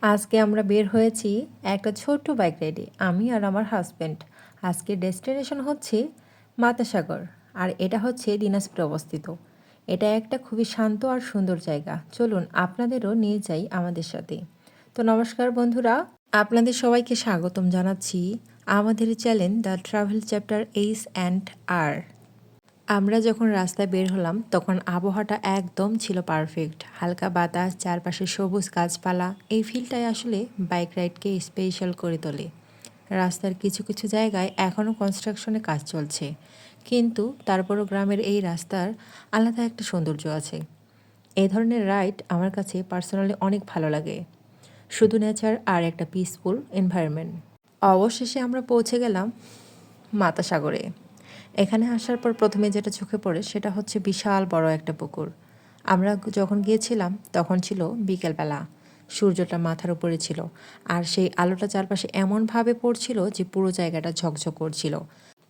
আজকে আমরা বের হয়েছি একটা ছোট্ট বাইক রাইডে, আমি আর আমার হাজব্যান্ড। আজকের ডেস্টিনেশন হচ্ছে মাতাসাগর, আর এটা হচ্ছে দিনাজপুরে অবস্থিত। এটা একটা খুবই শান্ত আর সুন্দর জায়গা। চলুন আপনাদেরও নিয়ে যাই আমাদের সাথে। তো নমস্কার বন্ধুরা, আপনাদের সবাইকে স্বাগতম জানাচ্ছি আমাদের channel the travel chapter H and R. আমরা যখন রাস্তায় বের হলাম তখন আবহাওয়াটা একদম ছিল পারফেক্ট। হালকা বাতাস, চারপাশে সবুজ গাছপালা, এই ফিলটাই আসলে বাইক রাইডকে স্পেশাল করে তোলে। রাস্তার কিছু কিছু জায়গায় এখনও কনস্ট্রাকশনের কাজ চলছে, কিন্তু তারপরও গ্রামের এই রাস্তার আলাদা একটা সৌন্দর্য আছে। এই ধরনের রাইড আমার কাছে পার্সোনালি অনেক ভালো লাগে, শুধু নেচার আর একটা পিসফুল এনভায়রনমেন্ট। অবশেষে আমরা পৌঁছে গেলাম মাতাসাগরে। এখানে আসার পর প্রথমে যেটা চোখে পড়ে সেটা হচ্ছে বিশাল বড় একটা পুকুর। আমরা যখন গিয়েছিলাম তখন ছিল বিকেলবেলা, সূর্যটা মাথার উপরে ছিল, আর সেই আলোটা চারপাশে এমনভাবে পড়ছিল যে পুরো জায়গাটা ঝকঝক করছিল।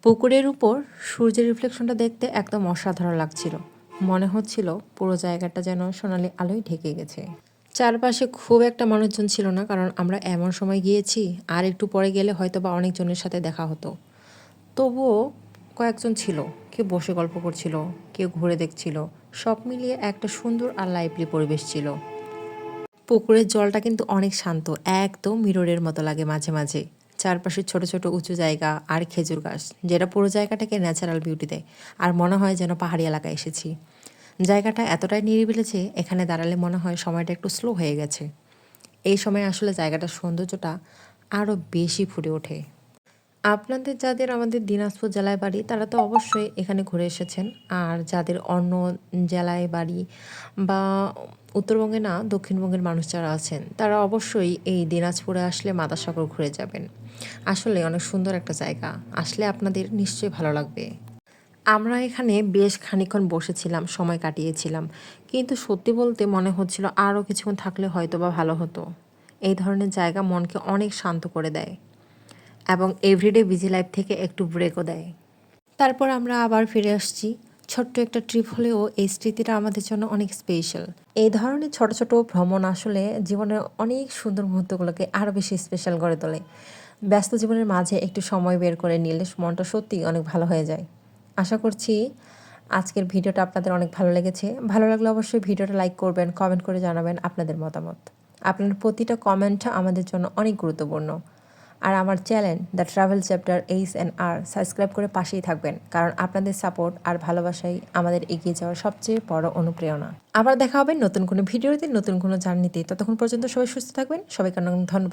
পুকুরের উপর সূর্যের রিফ্লেকশনটা দেখতে একদম অসাধারণ লাগছিল। মনে হচ্ছিল পুরো জায়গাটা যেন সোনালি আলোয় ঢেকে গেছে। চারপাশে খুব একটা মানুষজন ছিল না, কারণ আমরা এমন সময় গিয়েছি আর একটু পরে গেলে হয়তো বা অনেকজনের সাথে দেখা হতো। তবুও কয়েকজন ছিল, কেউ বসে গল্প করছিল, কেউ ঘুরে দেখছিল। সব মিলিয়ে একটা সুন্দর আর লাইভলি পরিবেশ ছিল। পুকুরের জলটা কিন্তু অনেক শান্ত, একদম মিররের মতো লাগে মাঝে মাঝে। চারপাশে ছোট ছোট উঁচু জায়গা আর খেজুর গাছ, যেটা পুরো জায়গাটাকে ন্যাচারাল বিউটি দেয়, আর মনে হয় যেন পাহাড়ি এলাকায় এসেছি। জায়গাটা এতটাই নিরিবিলি যে এখানে দাঁড়ালে মনে হয় সময়টা একটু স্লো হয়ে গেছে। এই সময় আসলে জায়গাটার সৌন্দর্যটা আরও বেশি ফুটে ওঠে। আপনাদের যাদের আমাদের দিনাজপুর জেলায় বাড়ি তারা তো অবশ্যই এখানে ঘুরে এসেছেন, আর যাদের অন্য জেলায় বাড়ি বা উত্তরবঙ্গে না দক্ষিণবঙ্গের মানুষ যারা আছেন তারা অবশ্যই এই দিনাজপুরে আসলে মাতাসাগর ঘুরে যাবেন। আসলে অনেক সুন্দর একটা জায়গা, আসলে আপনাদের নিশ্চয়ই ভালো লাগবে। আমরা এখানে বেশ খানিকক্ষণ বসেছিলাম, সময় কাটিয়েছিলাম, কিন্তু সত্যি বলতে মনে হচ্ছিল আরও কিছুক্ষণ থাকলে হয়তো বা ভালো হতো। এই ধরনের জায়গা মনকে অনেক শান্ত করে দেয় এবং এভরিডে বিজি লাইফ থেকে একটু ব্রেকও দেয়। তারপর আমরা আবার ফিরে আসছি। ছোট্ট একটা ট্রিপ হলেও এই স্মৃতিটা আমাদের জন্য অনেক স্পেশাল। এই ধরনের ছোট ছোট ভ্রমণ আসলে জীবনের অনেক সুন্দর মুহূর্তগুলোকে আরও বেশি স্পেশাল করে তোলে। ব্যস্ত জীবনের মাঝে একটু সময় বের করে নিলে মনটা সত্যিই অনেক ভালো হয়ে যায়। আশা করছি আজকের ভিডিওটা আপনাদের অনেক ভালো লেগেছে। ভালো লাগলে অবশ্যই ভিডিওটা লাইক করবেন, কমেন্ট করে জানাবেন আপনাদের মতামত। আপনার প্রতিটা কমেন্ট আমাদের জন্য অনেক গুরুত্বপূর্ণ। আর আমার channel the travel chapter H and R subscribe করে পাশেই থাকবেন, কারণ আপনাদের সাপোর্ট আর ভালোবাসাই আমাদের এগিয়ে যাওয়ার সবচেয়ে বড় অনুপ্রেরণা। আবার দেখা হবে নতুন কোনো ভিডিওতে, নতুন কোনো জার্নিতে। ততক্ষণ পর্যন্ত সবাই সুস্থ থাকবেন। সবাইকে অনেক ধন্যবাদ।